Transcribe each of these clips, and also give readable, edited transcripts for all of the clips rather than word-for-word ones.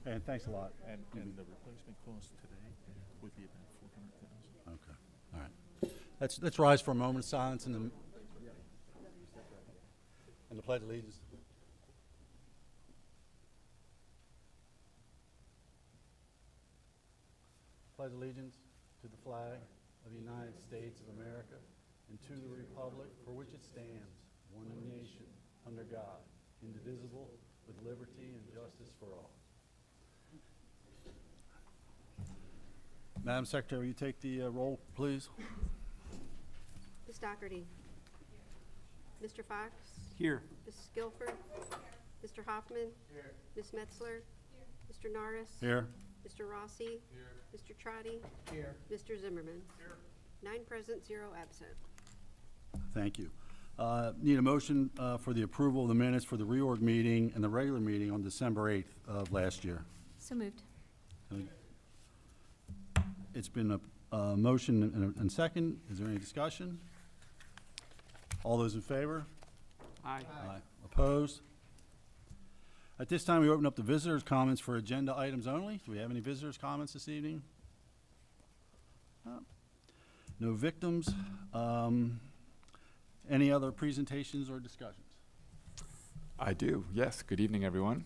And thanks a lot. And the replacement cost today would be about $400,000. Okay, all right. Let's rise for a moment of silence and the Pledge of Allegiance. Pledge allegiance to the flag of the United States of America and to the republic for which it stands, one nation, under God, indivisible, with liberty and justice for all. Madam Secretary, will you take the roll, please? Ms. Doherty. Mr. Fox. Here. Mrs. Guilford. Mr. Hoffman. Here. Ms. Metzler. Here. Mr. Norris. Here. Mr. Rossi. Here. Mr. Trotty. Here. Mr. Zimmerman. Here. 9 present, 0 absent. Thank you. Need a motion for the approval of the minutes for the reorg meeting and the regular meeting on December 8th of last year. So moved. It's been a motion and second. Is there any discussion? All those in favor? Aye. Aye. Opposed? At this time, we open up the visitors' comments for agenda items only. Do we have any visitors' comments this evening? No victims. Any other presentations or discussions? I do, yes. Good evening, everyone.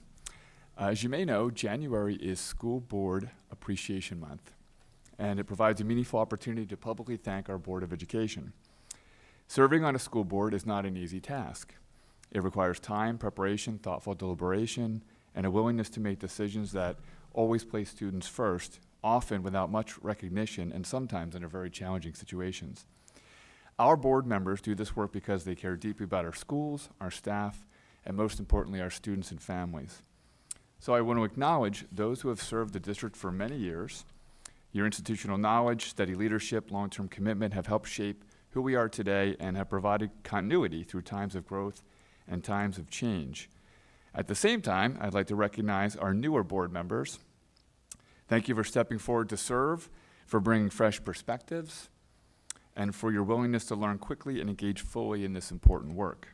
As you may know, January is School Board Appreciation Month, and it provides a meaningful opportunity to publicly thank our Board of Education. Serving on a school board is not an easy task. It requires time, preparation, thoughtful deliberation, and a willingness to make decisions that always place students first, often without much recognition and sometimes under very challenging situations. Our board members do this work because they care deeply about our schools, our staff, and most importantly, our students and families. So I want to acknowledge those who have served the district for many years. Your institutional knowledge, steady leadership, long-term commitment have helped shape who we are today and have provided continuity through times of growth and times of change. At the same time, I'd like to recognize our newer board members. Thank you for stepping forward to serve, for bringing fresh perspectives, and for your willingness to learn quickly and engage fully in this important work.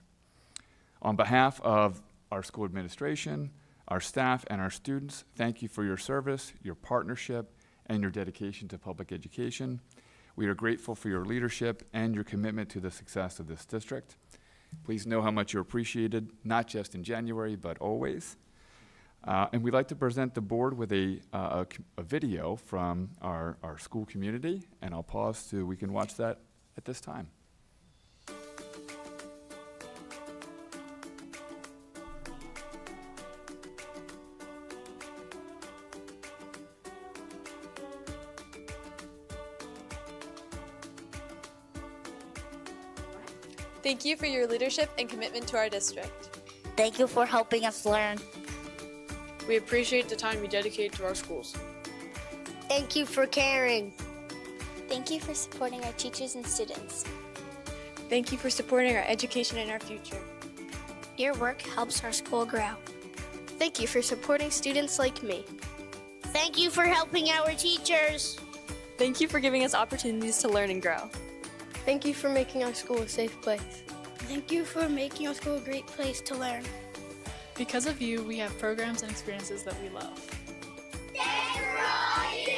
On behalf of our school administration, our staff, and our students, thank you for your service, your partnership, and your dedication to public education. We are grateful for your leadership and your commitment to the success of this district. Please know how much you're appreciated, not just in January, but always. And we'd like to present the board with a video from our school community, and I'll pause so we can watch that at this time. Thank you for your leadership and commitment to our district. Thank you for helping us learn. We appreciate the time you dedicate to our schools. Thank you for caring. Thank you for supporting our teachers and students. Thank you for supporting our education and our future. Your work helps our school grow. Thank you for supporting students like me. Thank you for helping our teachers. Thank you for giving us opportunities to learn and grow. Thank you for making our school a safe place. Thank you for making our school a great place to learn. Because of you, we have programs and experiences that we love. Thanks for all you do.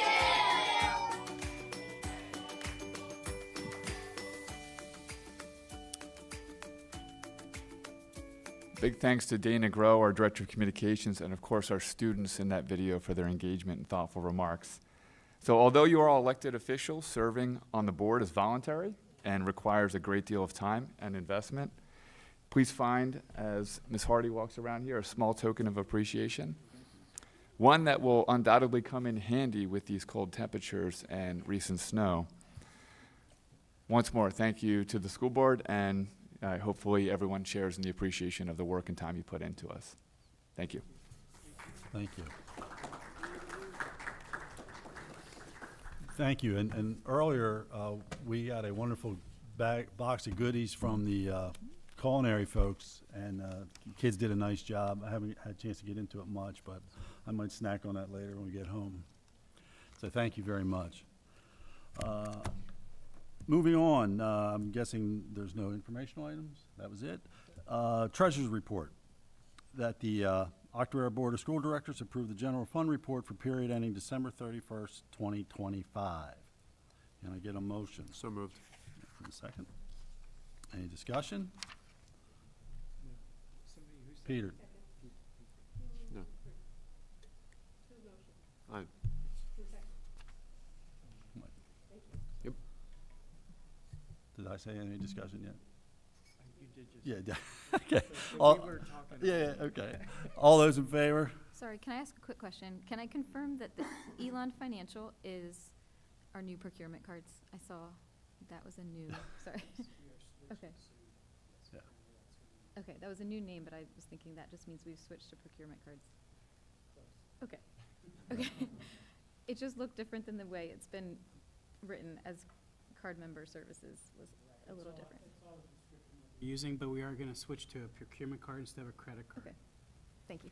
Big thanks to Dana Groh, our Director of Communications, and of course our students in that video for their engagement and thoughtful remarks. So although you are all elected officials, serving on the board is voluntary and requires a great deal of time and investment. Please find, as Ms. Hardy walks around here, a small token of appreciation. One that will undoubtedly come in handy with these cold temperatures and recent snow. Once more, thank you to the school board, and hopefully everyone shares in the appreciation of the work and time you put into us. Thank you. Thank you. Thank you. And earlier, we got a wonderful box of goodies from the culinary folks, and kids did a nice job. I haven't had a chance to get into it much, but I might snack on that later when we get home. So thank you very much. Moving on, I'm guessing there's no informational items. That was it. Treasurer's report. That the Octorara Board of School Directors approve the general fund report for period ending December 31st, 2025. Can I get a motion? So moved. And a second. Any discussion? Peter? No. Aye. Yep. Did I say any discussion yet? You did just. Yeah, yeah. Okay. We All- were talking. Yeah, okay. All those in favor? Sorry, can I ask a quick question? Can I confirm that the Elon Financial is our new procurement cards? I saw that was a new, sorry. Okay. Yeah. Okay, that was a new name, but I was thinking that just means we've switched to procurement cards. Okay, okay. It just looked different than the way it's been written as card member services was a little different. Using, but we are gonna switch to a procurement card instead of a credit card. Okay, thank you.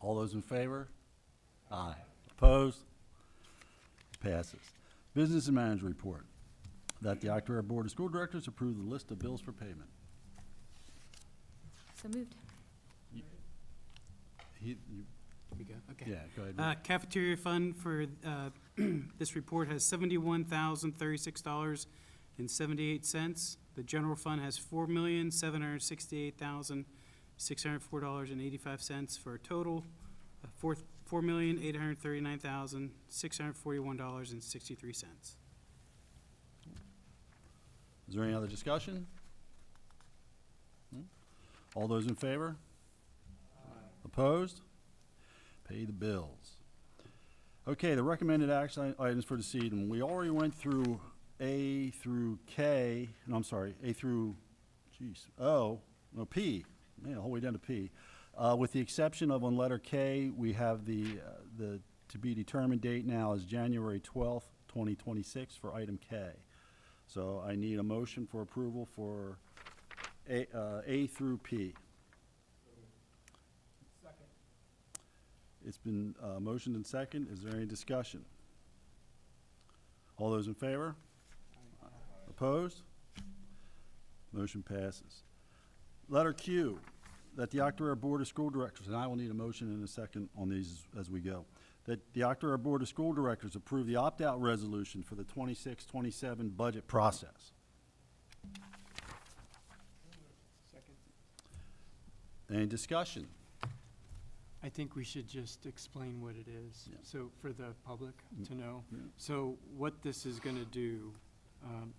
All those in favor? Aye. Opposed? Passes. Business and manager report. That the Octorara Board of School Directors approve the list of bills for payment. So moved. You, We go, okay. yeah, go ahead. Cafeteria fund for, this report has $71,036.78. The general fund has $4,768,604.85 for a total of $4,839,641.63. Is there any other discussion? Hmm? All those in favor? Opposed? Pay the bills. Okay, the recommended action items for this evening. We already went through A through K, no, I'm sorry, A through, P, man, all the way down to P. With the exception of on letter K, we have the to be determined date now is January 12th, 2026 for item K. So I need a motion for approval for A through P. It's been motioned and second. Is there any discussion? All those in favor? Opposed? Motion passes. Letter Q, that the Octorara Board of School Directors, and I will need a motion in a second on these as we go, that the Octorara Board of School Directors approve the opt-out resolution for the 26-27 budget process. Any discussion? I think we should just explain what it is, Yeah. so for the public to know. Yeah. So what this is gonna do,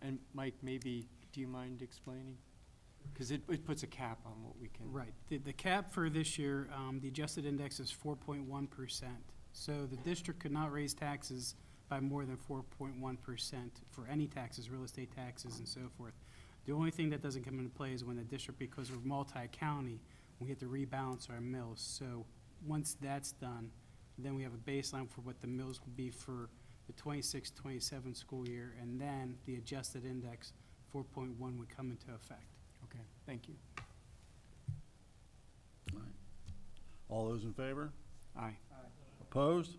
and Mike, maybe, do you mind explaining? Because it puts a cap on what we can. Right. The cap for this year, the adjusted index is 4.1%. So the district could not raise taxes by more than 4.1% for any taxes, real estate taxes and so forth. The only thing that doesn't come into play is when the district, because we're multi-county, we have to rebalance our mills. So once that's done, then we have a baseline for what the mills will be for the 26-27 school year, and then the adjusted index, 4.1, would come into effect. Okay, thank you. All right. All those in favor? Aye. Opposed?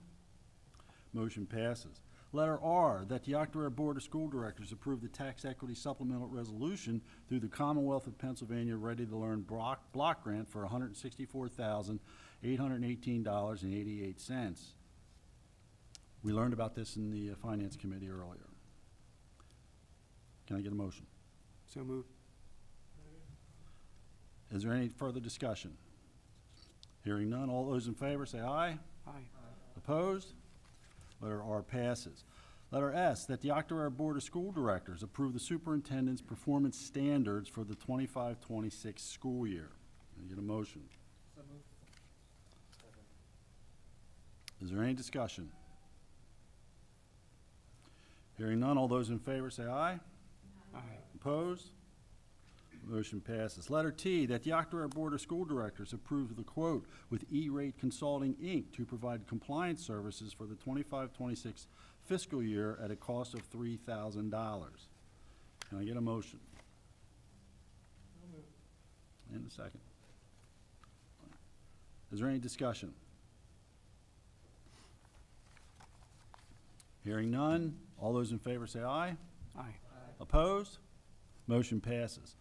Motion passes. Letter R, that the Octorara Board of School Directors approve the tax equity supplemental resolution through the Commonwealth of Pennsylvania Ready to Learn block grant for $164,818.88. We learned about this in the Finance Committee earlier. Can I get a motion? So moved. Is there any further discussion? Hearing none, all those in favor say aye. Aye. Opposed? Letter R passes. Letter S, that the Octorara Board of School Directors approve the superintendent's performance standards for the 25-26 school year. Can I get a motion? Is there any discussion? Hearing none, all those in favor say aye. Aye. Opposed? Motion passes. Letter T, that the Octorara Board of School Directors approve the quote with E-Rate Consulting, Inc. to provide compliance services for the 25-26 fiscal year at a cost of $3,000. Can I get a motion? And a second. Is there any discussion? Hearing none, all those in favor say aye. Aye. Opposed? Motion passes.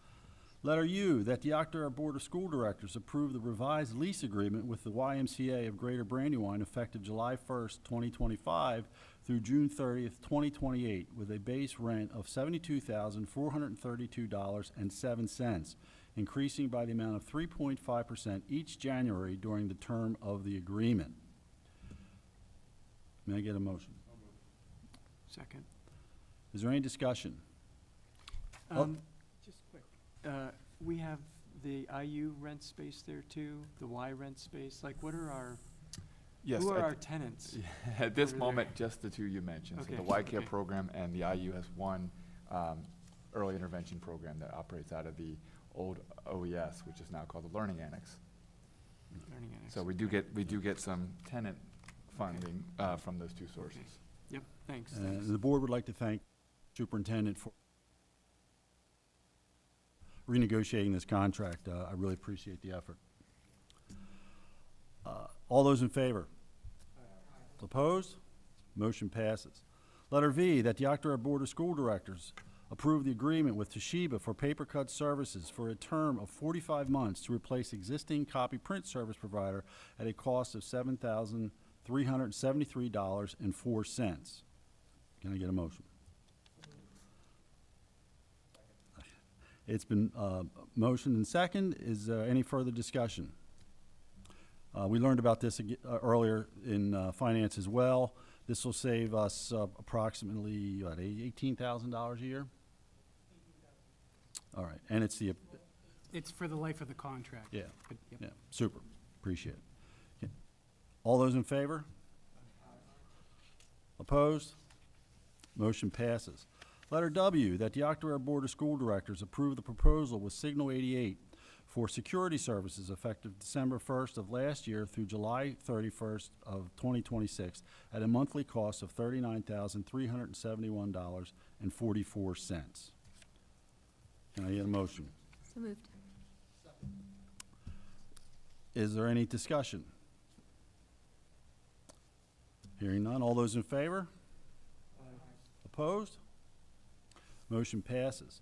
Letter U, that the Octorara Board of School Directors approve the revised lease agreement with the YMCA of Greater Brandywine effective July 1st, 2025 through June 30th, 2028, with a base rent of $72,432.07, increasing by the amount of 3.5% each January during the term of the agreement. May I get a motion? Second. Is there any discussion? Just quick. We have the IU rent space there too, the Y rent space. Like, what are our, Yes, who are at our th- tenants? At this over moment, there? just the two you mentioned. So Okay, the Y Care okay. program and the IU has one early intervention program that operates out of the old OES, which is now called the Learning Annex. Learning Annex. So we do get some tenant funding from those two sources. Yep, thanks. The board would like to thank Superintendent for renegotiating this contract. I really appreciate the effort. All those in favor? Opposed? Motion passes. Letter V, that the Octorara Board of School Directors approve the agreement with Toshiba for paper cut services for a term of 45 months to replace existing copy print service provider at a cost of $7,373.04. Can I get a motion? It's been motioned and second. Is there any further discussion? We learned about this earlier in finance as well. This will save us approximately, what, $18,000 a year? All right, and it's the, It's for the life of the contract. yeah, But, yep. yeah, super, appreciate it. Okay. All those in favor? Opposed? Motion passes. Letter W, that the Octorara Board of School Directors approve the proposal with Signal 88 for security services effective December 1st of last year through July 31st of 2026 at a monthly cost of $39,371.44. Can I get a motion? So moved. Is there any discussion? Hearing none, all those in favor? Opposed? Motion passes.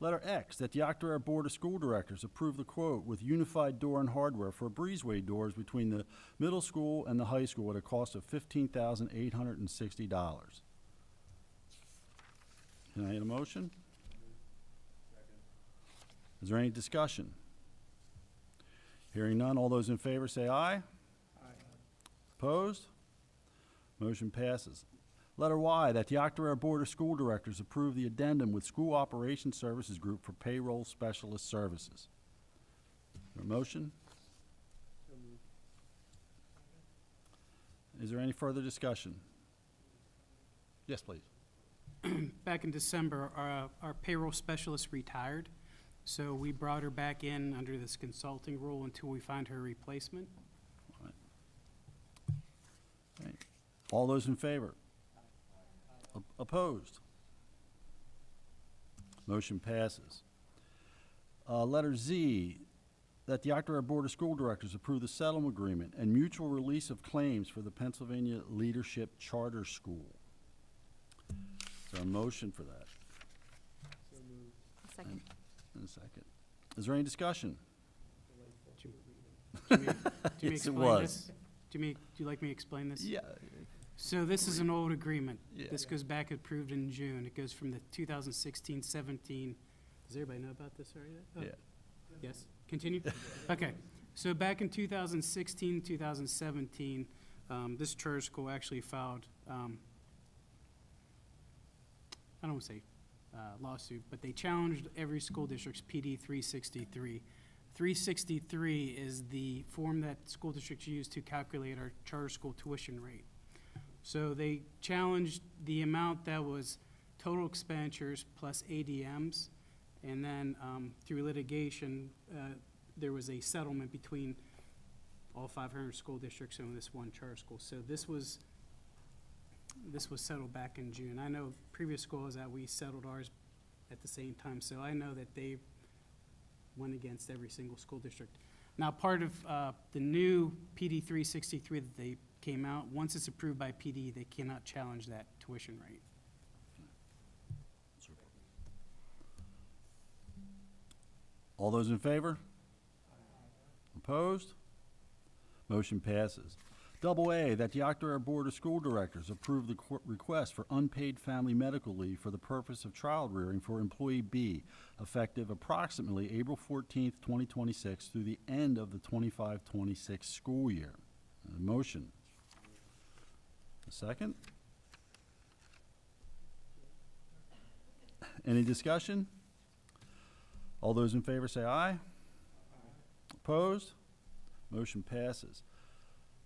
Letter X, that the Octorara Board of School Directors approve the quote with Unified Door and Hardware for breezeway doors between the middle school and the high school at a cost of $15,860. Can I get a motion? Is there any discussion? Hearing none, all those in favor say aye. Opposed? Motion passes. Letter Y, that the Octorara Board of School Directors approve the addendum with School Operations Services Group for payroll specialist services. Is there a motion? Is there any further discussion? Yes, please. Back in December, our payroll specialist retired, so we brought her back in under this consulting role until we find her replacement. Right. All those in favor? Opposed? Motion passes. Letter Z, that the Octorara Board of School Directors approve the settlement agreement and mutual release of claims for the Pennsylvania Leadership Charter School. Is there a motion for that? Second. In a second. Is there any discussion? Jimmy, Yes, it explain was. this? Jimmy, do you like me to explain this? Yeah. So this is an old agreement. Yeah. This goes back approved in June. It goes from the 2016-17. Does everybody know about this already? Oh, Yeah. Yes, continue? Okay, so back in 2016, 2017, this charter school actually filed, I don't want to say lawsuit, but they challenged every school district's PD 363. 363 is the form that school districts use to calculate our charter school tuition rate. So they challenged the amount that was total expenditures plus ADMs, and then through litigation, there was a settlement between all 500 school districts and this one charter school. So this was settled back in June. I know previous schools that we settled ours at the same time, so I know that they went against every single school district. Now, part of the new PD 363 that they came out, once it's approved by PD, they cannot challenge that tuition rate. All those in favor? Opposed? Motion passes. Double A, that the Octorara Board of School Directors approve the request for unpaid family medical leave for the purpose of child rearing for employee B, effective approximately April 14th, 2026 through the end of the 25-26 school year. A motion. A second? Any discussion? All those in favor say aye. Opposed? Motion passes.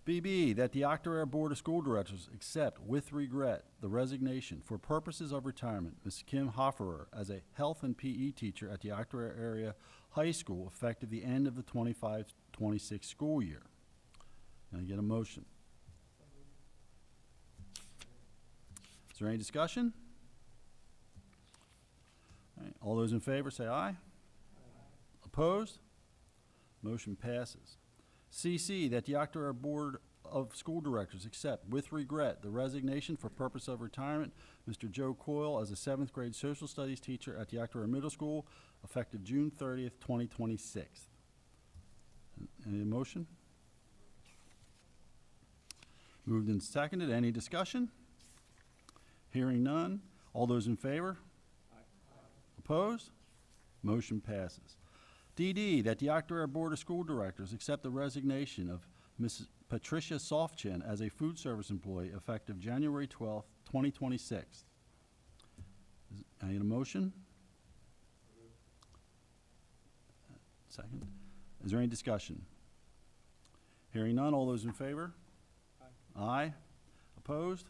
BB, that the Octorara Board of School Directors accept with regret the resignation for purposes of retirement, Ms. Kim Hofferer, as a health and PE teacher at the Octorara Area High School effective the end of the 25-26 school year. Can I get a motion? Is there any discussion? All right, all those in favor say aye. Opposed? Motion passes. CC, that the Octorara Board of School Directors accept with regret the resignation for purpose of retirement, Mr. Joe Coyle as a 7th grade social studies teacher at the Octorara Middle School, effective June 30th, 2026. Any motion? Moved and seconded. Any discussion? Hearing none. All those in favor? Opposed? Motion passes. DD, that the Octorara Board of School Directors accept the resignation of Mrs. Patricia Softchin as a food service employee effective January 12th, 2026. I need a motion? Second. Is there any discussion? Hearing none, all those in favor? Aye. Opposed?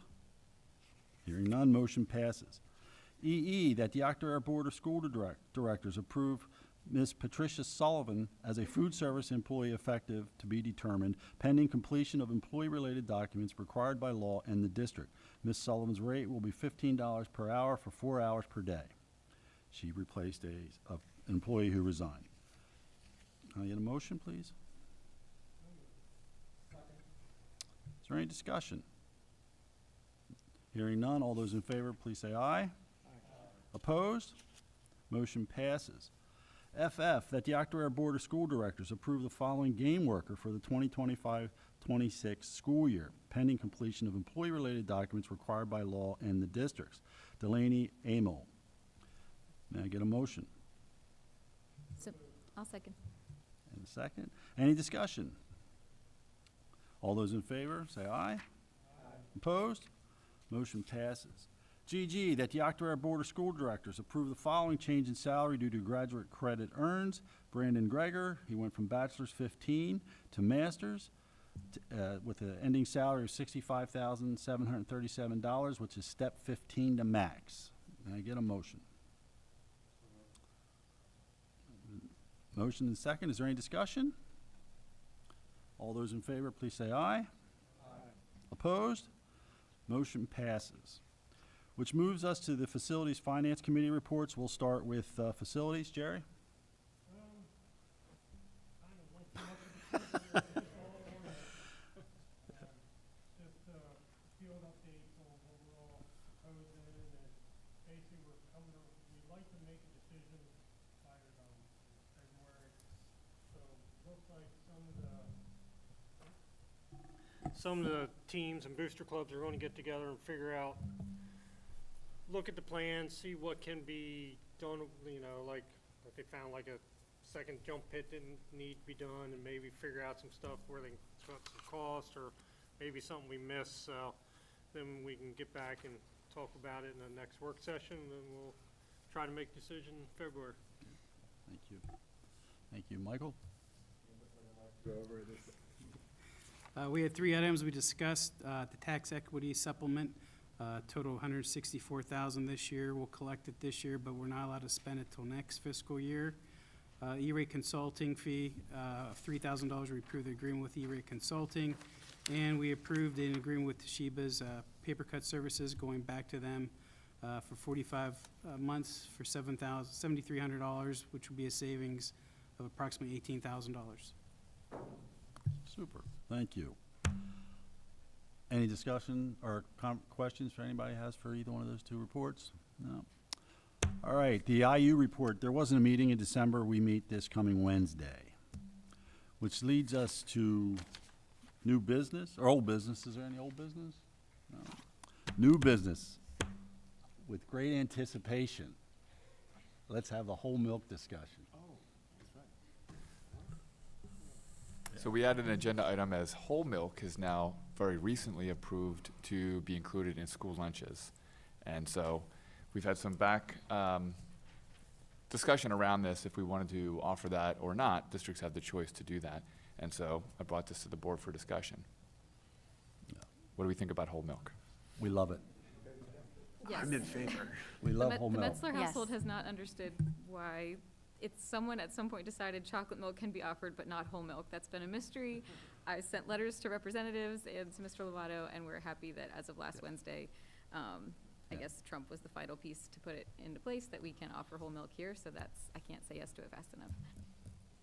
Hearing none, motion passes. EE, that the Octorara Board of School Directors approve Ms. Patricia Sullivan as a food service employee effective to be determined pending completion of employee-related documents required by law in the district. Ms. Sullivan's rate will be $15 per hour for 4 hours per day. She replaced an employee who resigned. Can I get a motion, please? Is there any discussion? Hearing none, all those in favor, please say aye. Opposed? Motion passes. FF, that the Octorara Board of School Directors approve the following game worker for the 2025-26 school year, pending completion of employee-related documents required by law in the districts. Delaney Amel. May I get a motion? So, I'll second. And a second. Any discussion? All those in favor, say aye. Opposed? Motion passes. GG, that the Octorara Board of School Directors approve the following change in salary due to graduate credit earns. Brandon Greger, he went from bachelor's 15 to master's with an ending salary of $65,737, which is step 15 to max. Can I get a motion? Motion and second. Is there any discussion? All those in favor, please say aye. Opposed? Motion passes. Which moves us to the Facilities Finance Committee reports. We'll start with Facilities. Jerry? Just field updates on what we're all proposing, and basically we'd like to make a decision by February. So it looks like some of the teams and booster clubs are going to get together and figure out, look at the plan, see what can be done, like if they found like a second jump pit didn't need to be done, and maybe figure out some stuff where they can cut some cost, or maybe something we missed. So then we can get back and talk about it in the next work session, and then we'll try to make a decision in February. Thank you. Thank you. Michael? We had 3 items we discussed. The tax equity supplement, total $164,000 this year. We'll collect it this year, but we're not allowed to spend it till next fiscal year. E-rate consulting fee of $3,000. We approved the agreement with E-rate Consulting, and we approved an agreement with Toshiba's paper cut services, going back to them for 45 months for $7,300, which would be a savings of approximately $18,000. Super. Thank you. Any discussion or questions for anybody has for either one of those two reports? No. All right, the IU report. There wasn't a meeting in December. We meet this coming Wednesday, which leads us to new business, or old business. Is there any old business? No. New business. With great anticipation, let's have the whole milk discussion. So we added an agenda item as whole milk is now very recently approved to be included in school lunches. And so we've had some back discussion around this, if we wanted to offer that or not. Districts have the choice to do that. And so I brought this to the board for discussion. What do we think about whole milk? We love it. Yes. I'm in favor. We love whole The milk. Metzler Yes. household has not understood why someone at some point decided chocolate milk can be offered but not whole milk. That's been a mystery. I sent letters to representatives and to Mr. Lovato, and we're happy that as of last Wednesday, I guess Trump was the final piece to put it into place that we can offer whole milk here. So I can't say yes to it fast enough.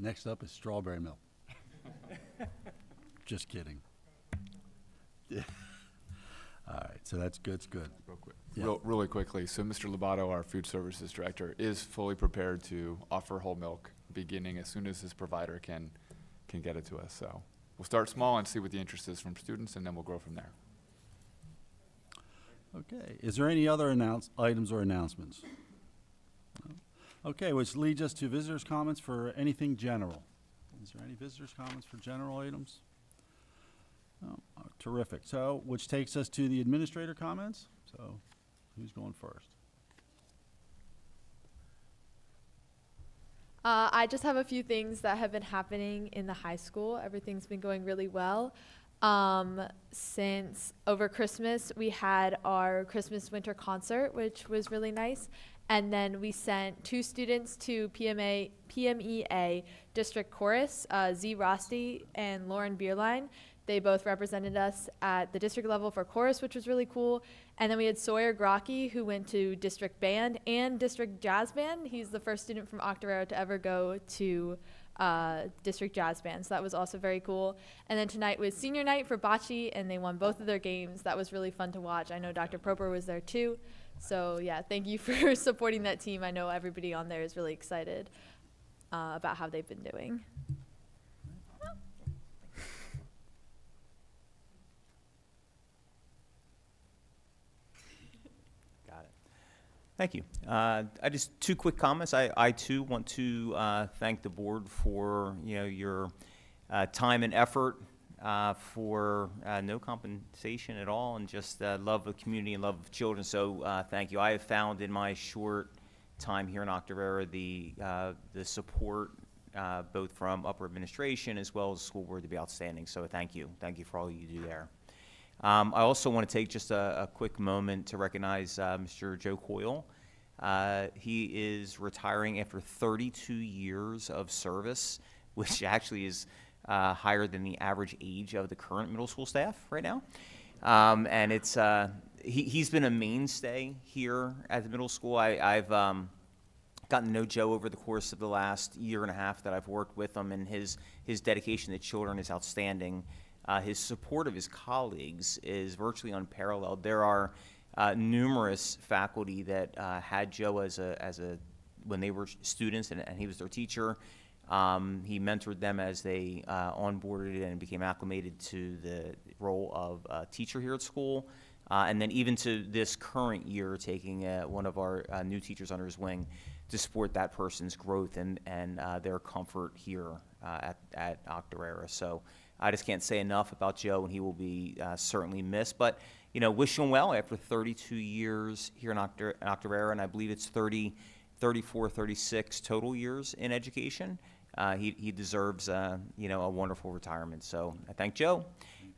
Next up is strawberry milk. Just kidding. Yeah. All right, so that's good. It's good. Real quick. Yeah. Really quickly, so Mr. Lobato, our food services director, is fully prepared to offer whole milk beginning as soon as his provider can get it to us. So we'll start small and see what the interest is from students, and then we'll grow from there. Okay, is there any other items or announcements? No? Okay, which leads us to visitors' comments for anything general. Is there any visitors' comments for general items? No? Terrific. So, which takes us to the administrator comments. So, who's going first? I just have a few things that have been happening in the high school. Everything's been going really well. Since over Christmas, we had our Christmas winter concert, which was really nice. And then we sent 2 students to PMEA District Chorus, Z. Rosti and Lauren Bierlein. They both represented us at the district level for chorus, which was really cool. And then we had Sawyer Grocky, who went to district band and district jazz band. He's the first student from Octorara to ever go to district jazz band, so that was also very cool. And then tonight was senior night for bocce, and they won both of their games. That was really fun to watch. I know Dr. Proper was there too. So yeah, thank you for supporting that team. I know everybody on there is really excited about how they've been doing. Thank you. I just 2 quick comments. I too want to thank the board for your time and effort for no compensation at all, and just love of community and love of children. So thank you. I have found in my short time here in Octorara the support both from upper administration as well as the school board to be outstanding. So thank you. Thank you for all you do there. I also want to take just a quick moment to recognize Mr. Joe Coyle. He is retiring after 32 years of service, which actually is higher than the average age of the current middle school staff right now. And it's he's been a mainstay here at the middle school. I've gotten to know Joe over the course of the last year and a half that I've worked with him, and his dedication to children is outstanding. His support of his colleagues is virtually unparalleled. There are numerous faculty that had Joe as when they were students, and he was their teacher. He mentored them as they onboarded and became acclimated to the role of teacher here at school. And then even to this current year, taking one of our new teachers under his wing to support that person's growth and their comfort here at Octorara. So I just can't say enough about Joe, and he will be certainly missed. But, wish him well after 32 years here in Octorara, and I believe it's 34, 36 total years in education. He deserves, a wonderful retirement. So I thank Joe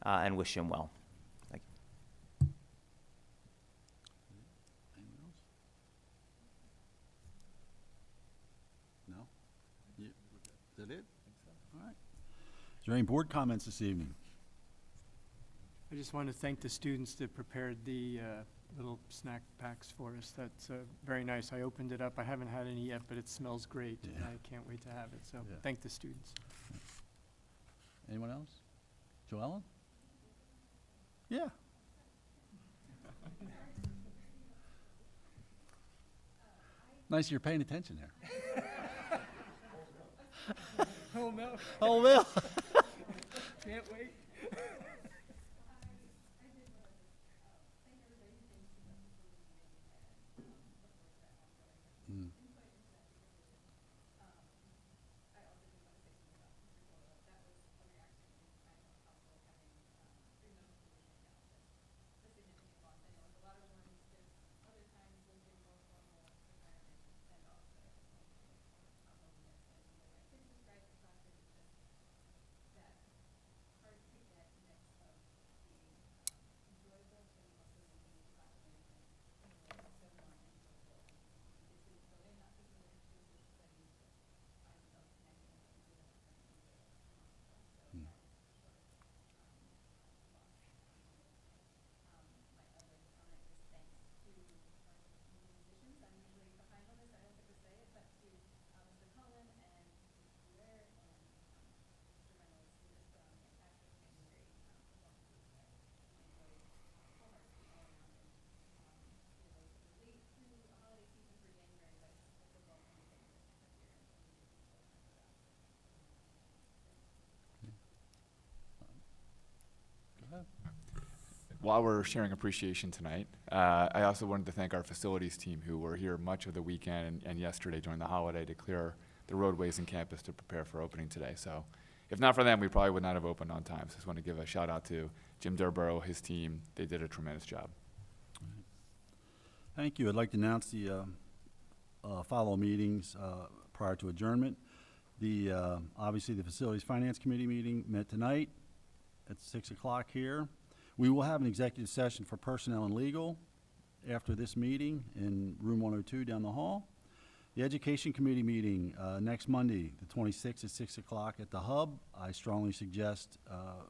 and wish him well. Thank you. Anyone else? No? Yeah. Is that it? All right. Is there any board comments this evening? I just want to thank the students that prepared the little snack packs for us. That's very nice. I opened it up. I haven't had any yet, but it smells great. Yeah. I can't wait to have it. So Yeah. thank the students. Anyone else? Joellen? Yeah. Nice you're paying attention there. Whole milk. Oh, Will. Can't wait. Mm. While we're sharing appreciation tonight, I also wanted to thank our facilities team who were here much of the weekend and yesterday during the holiday to clear the roadways and campus to prepare for opening today. So if not for them, we probably would not have opened on time. So I just want to give a shout out to Jim Durborough, his team. They did a tremendous job. Thank you. I'd like to announce the follow meetings prior to adjournment. Obviously, the Facilities Finance Committee meeting met tonight at 6 o'clock here. We will have an executive session for personnel and legal after this meeting in room 102 down the hall. The Education Committee meeting next Monday, the 26th at 6 o'clock at the Hub. I strongly suggest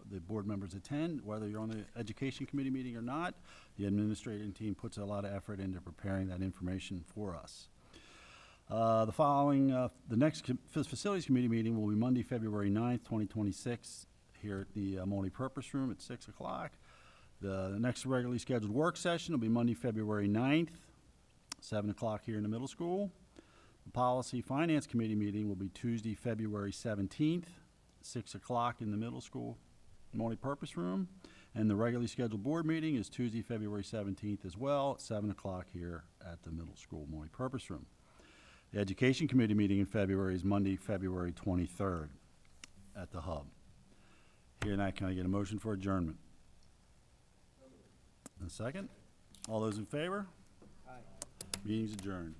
the board members attend, whether you're on the Education Committee meeting or not. The administrating team puts a lot of effort into preparing that information for us. The next Facilities Committee meeting will be Monday, February 9th, 2026, here at the multi-purpose room at 6 o'clock. The next regularly scheduled work session will be Monday, February 9th, 7 o'clock here in the middle school. The Policy Finance Committee meeting will be Tuesday, February 17th, 6 o'clock in the middle school multi-purpose room. And the regularly scheduled board meeting is Tuesday, February 17th as well, at 7 o'clock here at the middle school multi-purpose room. The Education Committee meeting in February is Monday, February 23rd at the Hub. Here and can I get a motion for adjournment? A second? All those in favor? Aye. Meeting's adjourned.